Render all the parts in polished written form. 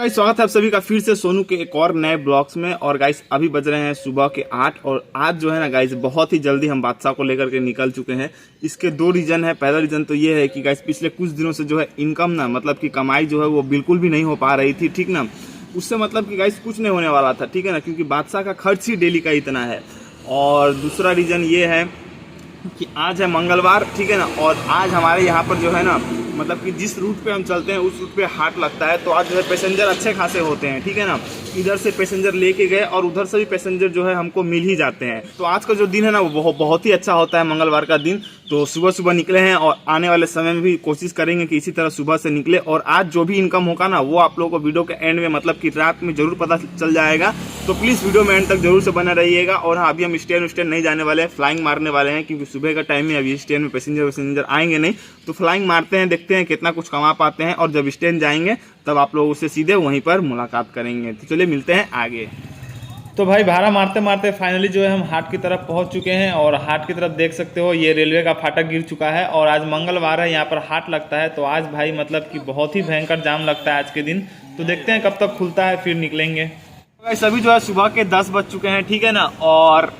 Guys स्वागत है आप सभी का फिर से सोनू के एक और नए ब्लॉग्स में। और गाइस अभी बज रहे हैं सुबह के 8 और आज जो है ना गाइस बहुत ही जल्दी हम बादशाह को लेकर के निकल चुके हैं। इसके दो रीज़न है। पहला रीज़न तो ये है कि गाइस पिछले कुछ दिनों से जो है इनकम ना मतलब कि कमाई जो है वो बिल्कुल भी नहीं हो पा रही थी, ठीक ना। उससे मतलब कि गाइस कुछ नहीं होने वाला था, ठीक है ना, क्योंकि बादशाह का खर्च ही डेली का इतना है। और दूसरा रीज़न ये है कि आज है मंगलवार, ठीक है ना, और आज हमारे यहाँ पर जो है ना मतलब कि जिस रूट पे हम चलते हैं उस रूट पे हाट लगता है। तो आज जो है पैसेंजर अच्छे खासे होते हैं, ठीक है ना। इधर से पैसेंजर लेके गए और उधर से भी पैसेंजर जो है हमको मिल ही जाते हैं। तो आज का जो दिन है ना वो बहुत ही अच्छा होता है, मंगलवार का दिन। तो सुबह सुबह निकले हैं और आने वाले समय में भी कोशिश करेंगे कि इसी तरह सुबह से निकले। और आज जो भी इनकम होगा ना वो आप लोगों को वीडियो के एंड में मतलब कि रात में जरूर पता चल जाएगा। तो प्लीज़ वीडियो में एंड तक जरूर से बना रहिएगा। और हाँ, अभी हम स्टैंड नहीं जाने वाले हैं, फ्लाइंग मारने वाले हैं, क्योंकि सुबह का टाइम में अभी स्टैंड में पैसेंजर आएंगे नहीं। तो फ्लाइंग मारते हैं, देखते हैं कितना कुछ कमा पाते हैं। और जब स्टैंड जाएंगे तब आप लोगों से सीधे वहीं पर मुलाकात करेंगे। तो चलिए मिलते हैं आगे। तो भाई भाड़ा मारते मारते फाइनली जो है हम हाट की तरफ पहुंच चुके हैं। और हाट की तरफ देख सकते हो ये रेलवे का फाटक गिर चुका है। और आज मंगलवार है, यहाँ पर हाट लगता है। तो आज भाई मतलब कि बहुत ही भयंकर जाम लगता है आज के दिन। तो देखते हैं कब तक खुलता है, फिर निकलेंगे। सभी जो है सुबह के 10 बज चुके हैं, ठीक है ना। और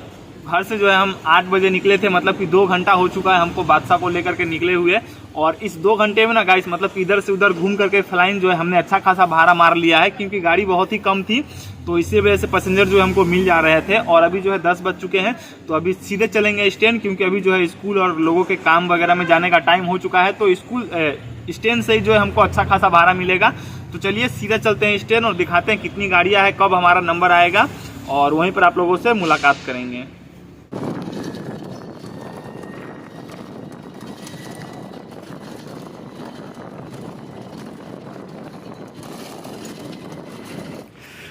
घर से जो है हम 8 बजे निकले थे, मतलब कि 2 घंटा हो चुका है हमको बादशाह को लेकर के निकले हुए। और इस 2 घंटे में ना गाइस मतलब कि इधर से उधर घूम करके फ्लाइंग जो है हमने अच्छा खासा भाड़ा मार लिया है, क्योंकि गाड़ी बहुत ही कम थी। तो इसी वजह से पैसेंजर जो है हमको मिल जा रहे थे। और अभी जो है 10 बज चुके हैं, तो अभी सीधे चलेंगे स्टैंड, क्योंकि अभी जो है स्कूल और लोगों के काम वगैरह में जाने का टाइम हो चुका है। तो स्कूल स्टैंड से ही जो है हमको अच्छा खासा भाड़ा मिलेगा। तो चलिए सीधे चलते हैं स्टैंड और दिखाते हैं कितनी गाड़ियाँ हैं, कब हमारा नंबर आएगा, और वहीं पर आप लोगों से मुलाकात करेंगे।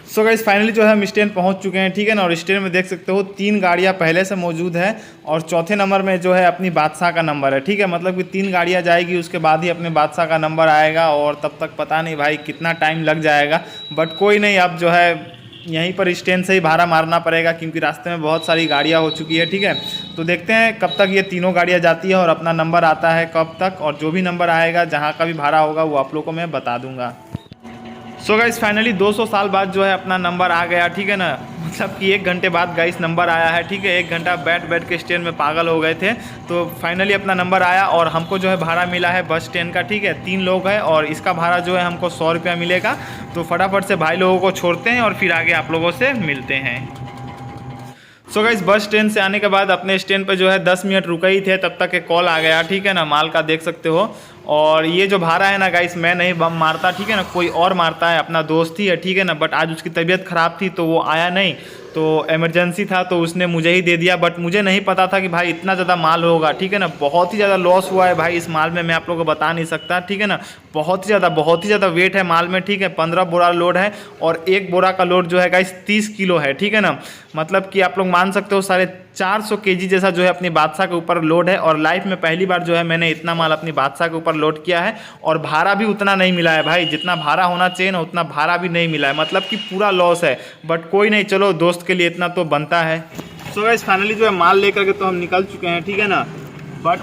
सो गाइस फाइनली जो है हम स्टैंड पहुंच चुके हैं, ठीक है ना। और स्टैंड में देख सकते हो 3 गाड़ियां पहले से मौजूद है। और चौथे नंबर में जो है अपनी बादशाह का नंबर है, ठीक है। मतलब कि 3 गाड़ियां जाएगी, उसके बाद ही अपने बादशाह का नंबर आएगा। और तब तक पता नहीं भाई कितना टाइम लग जाएगा, बट कोई नहीं, अब जो है यहीं पर स्टैंड से ही भाड़ा मारना पड़ेगा, क्योंकि रास्ते में बहुत सारी गाड़ियाँ हो चुकी है, ठीक है। तो देखते हैं कब तक ये तीनों गाड़ियाँ जाती है और अपना नंबर आता है कब तक। और जो भी नंबर आएगा, जहाँ का भी भाड़ा होगा, वो आप लोग को मैं बता दूंगा। सो गाइस फाइनली 200 साल बाद जो है अपना नंबर आ गया, ठीक है ना। मतलब कि 1 घंटे बाद गाइस नंबर आया है, ठीक है। 1 घंटा बैठ के स्टैंड में पागल हो गए थे। तो फाइनली अपना नंबर आया और हमको जो है भाड़ा मिला है बस स्टैंड का, ठीक है। 3 लोग हैं और इसका भाड़ा जो है हमको 100 रुपया मिलेगा। तो फटाफट से भाई लोगों को छोड़ते हैं और फिर आगे आप लोगों से मिलते हैं। सो गाइस बस स्टैंड से आने के बाद अपने स्टैंड पे जो है 10 मिनट रुके ही थे, तब तक एक कॉल आ गया, ठीक है ना। माल का देख सकते हो। और ये जो भाड़ा है ना गाइस, मैं नहीं बम मारता, ठीक है ना, कोई और मारता है, अपना दोस्त ही है, ठीक है ना। बट आज उसकी तबीयत ख़राब थी तो वो आया नहीं, तो इमरजेंसी था तो उसने मुझे ही दे दिया। बट मुझे नहीं पता था कि भाई इतना ज़्यादा माल होगा, ठीक है ना। बहुत ही ज़्यादा लॉस हुआ है भाई इस माल में, मैं आप लोगों को बता नहीं सकता, ठीक है ना। बहुत ही ज़्यादा वेट है माल में, ठीक है। 15 बोरा लोड है और 1 बोरा का लोड जो है गाइस 30 किलो है, ठीक है ना। मतलब कि आप लोग मान सकते हो 450 kg जैसा जो है अपनी बादशाह के ऊपर लोड है। और लाइफ में पहली बार जो है मैंने इतना माल अपनी बादशाह के ऊपर लोड किया है। और भाड़ा भी उतना नहीं मिला है भाई, जितना भाड़ा होना चाहिए ना उतना भाड़ा भी नहीं मिला है, मतलब कि पूरा लॉस है। बट कोई नहीं, चलो दोस्त के लिए इतना तो बनता है। सो गाइस फाइनली जो है माल लेकर के तो हम निकल चुके हैं, ठीक है ना। बट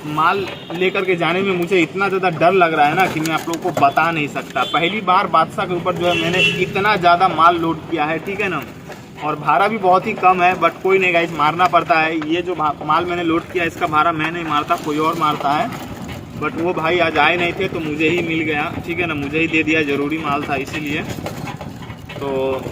माल लेकर के जाने में मुझे इतना ज़्यादा डर लग रहा है ना कि मैं आप लोगों को बता नहीं सकता। पहली बार बादशाह के ऊपर जो है मैंने इतना ज़्यादा माल लोड किया है, ठीक है ना। और भाड़ा भी बहुत ही कम है, बट कोई नहीं गाइस, मारना पड़ता है। ये जो माल मैंने लोड किया इसका भाड़ा मैं नहीं मारता, कोई और मारता है। बट वो भाई आज आए नहीं थे तो मुझे ही मिल गया, ठीक है ना, मुझे ही दे दिया, ज़रूरी माल था इसीलिए। तो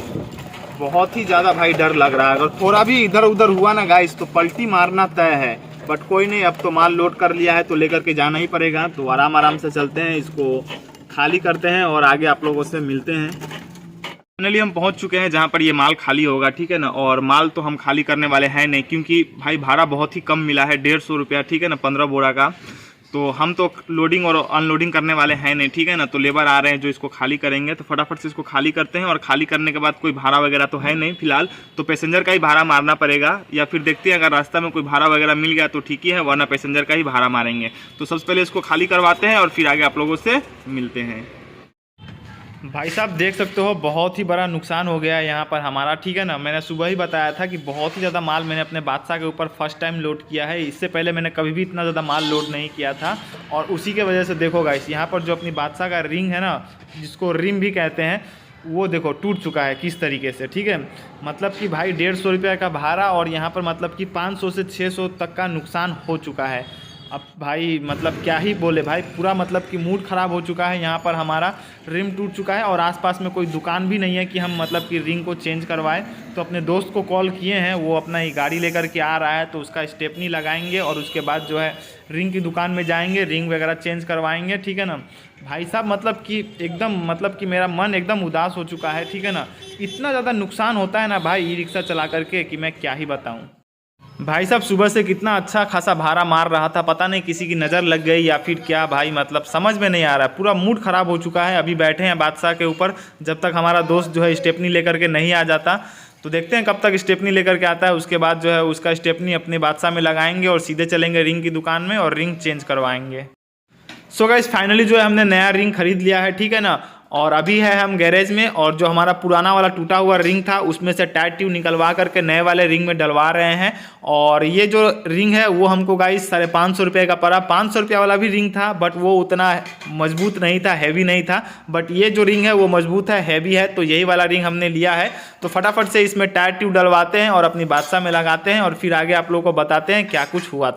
बहुत ही ज़्यादा भाई डर लग रहा है, अगर थोड़ा भी इधर उधर हुआ ना गाइस तो पलटी मारना तय है। बट कोई नहीं, अब तो माल लोड कर लिया है तो लेकर के जाना ही पड़ेगा। तो आराम से चलते हैं, इसको खाली करते हैं और आगे आप लोगों से मिलते हैं। फाइनली हम पहुंच चुके हैं जहां पर ये माल खाली होगा, ठीक है ना। और माल तो हम खाली करने वाले हैं नहीं, क्योंकि भाई भाड़ा बहुत ही कम मिला है, 150 रुपया, ठीक है ना, 15 बोरा का। तो हम तो लोडिंग और अनलोडिंग करने वाले हैं नहीं, ठीक है ना। तो लेबर आ रहे हैं जो इसको खाली करेंगे, तो फटाफट से इसको खाली करते हैं। और खाली करने के बाद कोई भाड़ा वगैरह तो है नहीं फिलहाल, तो पैसेंजर का ही भाड़ा मारना पड़ेगा। या फिर देखते हैं अगर रास्ता में कोई भाड़ा वगैरह मिल गया तो ठीक ही है, वरना पैसेंजर का ही भाड़ा मारेंगे। तो सबसे पहले इसको खाली करवाते हैं और फिर आगे आप लोगों से मिलते हैं। भाई साहब देख सकते हो बहुत ही बड़ा नुकसान हो गया है यहाँ पर हमारा, ठीक है ना। मैंने सुबह ही बताया था कि बहुत ही ज़्यादा माल मैंने अपने बादशाह के ऊपर फर्स्ट टाइम लोड किया है। इससे पहले मैंने कभी भी इतना ज़्यादा माल लोड नहीं किया था। और उसी के वजह से देखो गाइस, यहाँ पर जो अपनी बादशाह का रिंग है ना, जिसको रिम भी कहते हैं, वो देखो टूट चुका है किस तरीके से, ठीक है। मतलब कि भाई 150 रुपये का भाड़ा और यहाँ पर मतलब कि 500 से 600 तक का नुकसान हो चुका है। अब भाई मतलब क्या ही बोले भाई, पूरा मतलब कि मूड ख़राब हो चुका है। यहाँ पर हमारा रिम टूट चुका है और आसपास में कोई दुकान भी नहीं है कि हम मतलब कि रिंग को चेंज करवाएं। तो अपने दोस्त को कॉल किए हैं, वो अपना ही गाड़ी लेकर के आ रहा है, तो उसका स्टेपनी लगाएंगे और उसके बाद जो है रिंग की दुकान में जाएंगे, रिंग वगैरह चेंज करवाएंगे, ठीक है ना भाई साहब। मतलब कि एकदम मतलब कि मेरा मन एकदम उदास हो चुका है, ठीक है ना। इतना ज़्यादा नुकसान होता है ना भाई ई रिक्शा चला करके कि मैं क्या ही बताऊँ। भाई साहब सुबह से कितना अच्छा खासा भाड़ा मार रहा था, पता नहीं किसी की नज़र लग गई या फिर क्या भाई, मतलब समझ में नहीं आ रहा है। पूरा मूड ख़राब हो चुका है। अभी बैठे हैं बादशाह के ऊपर, जब तक हमारा दोस्त जो है स्टेपनी लेकर के नहीं आ जाता, तो देखते हैं कब तक स्टेपनी लेकर के आता है। उसके बाद जो है उसका स्टेपनी अपने बादशाह में लगाएंगे और सीधे चलेंगे रिंग की दुकान में और रिंग चेंज करवाएंगे। सो गाइस फाइनली जो है हमने नया रिंग खरीद लिया है, ठीक है ना। और अभी है हम गैरेज में, और जो हमारा पुराना वाला टूटा हुआ रिंग था उसमें से टायर ट्यूब निकलवा करके नए वाले रिंग में डलवा रहे हैं। और ये जो रिंग है वो हमको गाइस 550 रुपये का पड़ा। 500 रुपया वाला भी रिंग था बट वो उतना मजबूत नहीं था, हैवी नहीं था। बट ये जो रिंग है वो मजबूत है, हैवी है, तो यही वाला रिंग हमने लिया है। तो फटाफट से इसमें टायर ट्यूब डलवाते हैं और अपनी बादशाह में लगाते हैं और फिर आगे आप लोगों को बताते हैं क्या कुछ हुआ।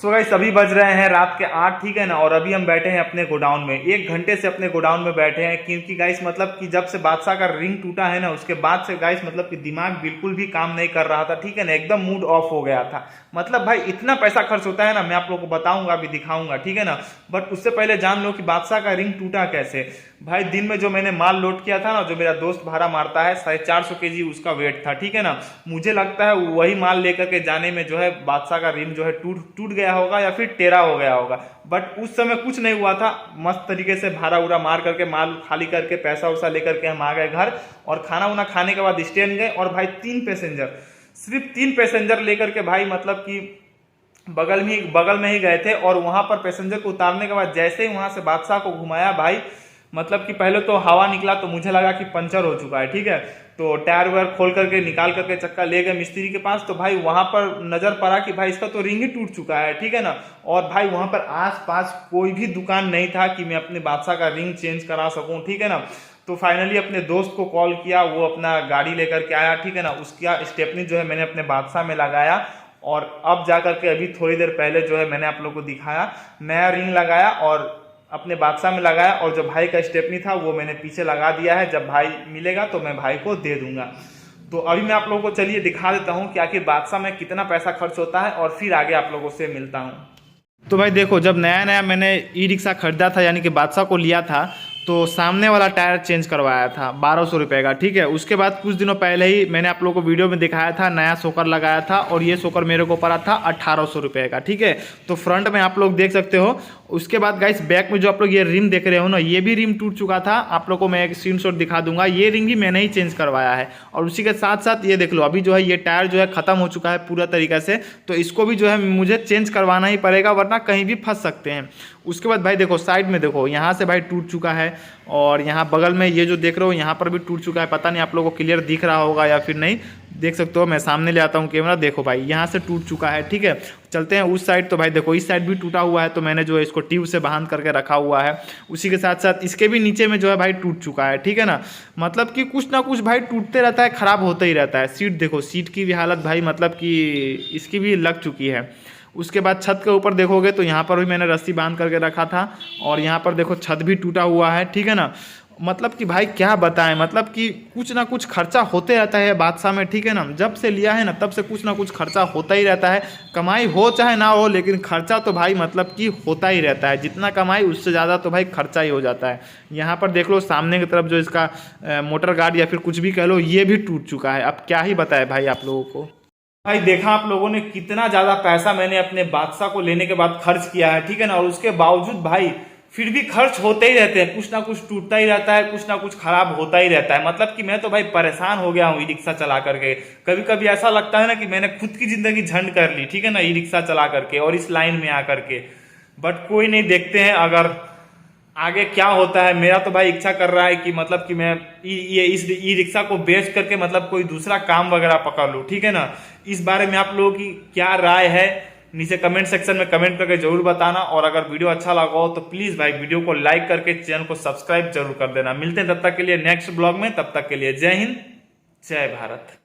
सो गाइस अभी बज रहे हैं रात के 8, ठीक है ना। और अभी हम बैठे हैं अपने गोडाउन में, 1 घंटे से अपने गोडाउन में बैठे हैं, क्योंकि गाइस मतलब कि जब से बादशाह का रिंग टूटा है ना उसके बाद से गाइस मतलब कि दिमाग बिल्कुल भी काम नहीं कर रहा था, ठीक है ना। एकदम मूड ऑफ हो गया था। मतलब भाई इतना पैसा खर्च होता है ना, मैं आप लोगों को बताऊंगा, अभी दिखाऊंगा, ठीक है ना। बट उससे पहले जान लो कि बादशाह का रिंग टूटा कैसे। भाई दिन में जो मैंने माल लोड किया था ना, जो मेरा दोस्त भाड़ा मारता है 450 kg उसका वेट था, ठीक है ना। मुझे लगता है वही माल लेकर के जाने में जो है बादशाह का रिम जो है टूट गया होगा या फिर टेढ़ा हो गया होगा। बट उस समय कुछ नहीं हुआ था, मस्त तरीके से भाड़ा उड़ा मार करके माल खाली करके पैसा वैसा लेकर के हम आ गए घर। और खाना वाना खाने के बाद स्टैंड गए और भाई 3 पैसेंजर, सिर्फ 3 पैसेंजर लेकर के भाई मतलब कि बगल में ही गए थे। और वहां पर पैसेंजर को उतारने के बाद जैसे ही वहां से बादशाह को घुमाया भाई, मतलब कि पहले तो हवा निकला तो मुझे लगा कि पंचर हो चुका है, ठीक है। तो टायर वायर खोल करके निकाल करके चक्का ले गए मिस्त्री के पास, तो भाई वहां पर नजर पड़ा कि भाई इसका तो रिंग ही टूट चुका है, ठीक है ना। और भाई वहां पर आसपास कोई भी दुकान नहीं था कि मैं अपने बादशाह का रिंग चेंज करा सकूं, ठीक है ना। तो फाइनली अपने दोस्त को कॉल किया, वो अपना गाड़ी लेकर के आया, ठीक है ना। उसका स्टेपनी जो है मैंने अपने बादशाह में लगाया। और अब जाकर के अभी थोड़ी देर पहले जो है मैंने आप लोग को दिखाया, नया रिंग लगाया और अपने बादशाह में लगाया। और जो भाई का स्टेपनी था वो मैंने पीछे लगा दिया है, जब भाई मिलेगा तो मैं भाई को दे दूंगा। तो अभी मैं आप लोगों को चलिए दिखा देता हूँ कि आखिर बादशाह में कितना पैसा खर्च होता है और फिर आगे आप लोगों से मिलता हूँ। तो भाई देखो, जब नया मैंने ई रिक्शा खरीदा था यानी कि बादशाह को लिया था, तो सामने वाला टायर चेंज करवाया था 1200 रुपये का, ठीक है। उसके बाद कुछ दिनों पहले ही मैंने आप लोगों को वीडियो में दिखाया था, नया सोकर लगाया था और ये सोकर मेरे को पड़ा था 1800 रुपये का, ठीक है। तो फ्रंट में आप लोग देख सकते हो। उसके बाद गाइस बैक में जो आप लोग ये रिम देख रहे हो ना, ये भी रिम टूट चुका था। आप लोग को मैं एक स्क्रीनशॉट दिखा दूंगा, ये रिम भी मैंने ही चेंज करवाया है। और उसी के साथ साथ ये देख लो, अभी जो है ये टायर जो है ख़त्म हो चुका है पूरा तरीके से, तो इसको भी जो है मुझे चेंज करवाना ही पड़ेगा, वरना कहीं भी फंस सकते हैं। उसके बाद भाई देखो साइड में देखो, यहाँ से भाई टूट चुका है और यहाँ बगल में ये जो देख रहे हो यहाँ पर भी टूट चुका है। पता नहीं आप लोगों को क्लियर दिख रहा होगा या फिर नहीं, देख सकते हो। मैं सामने ले आता हूँ कैमरा, देखो भाई यहाँ से टूट चुका है, ठीक है। चलते हैं उस साइड, तो भाई देखो इस साइड भी टूटा हुआ है, तो मैंने जो है इसको ट्यूब से बांध करके रखा हुआ है। उसी के साथ साथ इसके भी नीचे में जो है भाई टूट चुका है, ठीक है ना। मतलब कि कुछ ना कुछ भाई टूटते रहता है, ख़राब होता ही रहता है। सीट देखो, सीट की भी हालत भाई मतलब कि इसकी भी लग चुकी है। उसके बाद छत के ऊपर देखोगे तो यहाँ पर भी मैंने रस्सी बांध करके रखा था और यहाँ पर देखो छत भी टूटा हुआ है, ठीक है ना। मतलब कि भाई क्या बताएं, मतलब कि कुछ ना कुछ खर्चा होते रहता है बादशाह में, ठीक है ना। जब से लिया है ना तब से कुछ ना कुछ खर्चा होता ही रहता है। कमाई हो चाहे ना हो, लेकिन खर्चा तो भाई मतलब कि होता ही रहता है। जितना कमाई उससे ज़्यादा तो भाई खर्चा ही हो जाता है। यहाँ पर देख लो सामने की तरफ जो इसका मोटर गार्ड या फिर कुछ भी कह लो, ये भी टूट चुका है। अब क्या ही बताए भाई आप लोगों को। भाई देखा आप लोगों ने कितना ज़्यादा पैसा मैंने अपने बादशाह को लेने के बाद खर्च किया है, ठीक है ना। और उसके बावजूद भाई फिर भी खर्च होते ही रहते हैं, कुछ ना कुछ टूटता ही रहता है, कुछ ना कुछ खराब होता ही रहता है। मतलब कि मैं तो भाई परेशान हो गया हूँ ई रिक्शा चला करके। कभी कभी ऐसा लगता है ना कि मैंने खुद की जिंदगी झंड कर ली, ठीक है ना, ई रिक्शा चला करके और इस लाइन में आकर के। बट कोई नहीं, देखते हैं अगर आगे क्या होता है। मेरा तो भाई इच्छा कर रहा है कि मतलब कि मैं इस ई रिक्शा को बेच करके मतलब कोई दूसरा काम वगैरह पकड़ लूँ, ठीक है ना। इस बारे में आप लोगों की क्या राय है नीचे कमेंट सेक्शन में कमेंट करके जरूर बताना। और अगर वीडियो अच्छा लगा हो तो प्लीज भाई वीडियो को लाइक करके चैनल को सब्सक्राइब जरूर कर देना। मिलते हैं तब तक के लिए नेक्स्ट ब्लॉग में, तब तक के लिए जय हिंद जय भारत।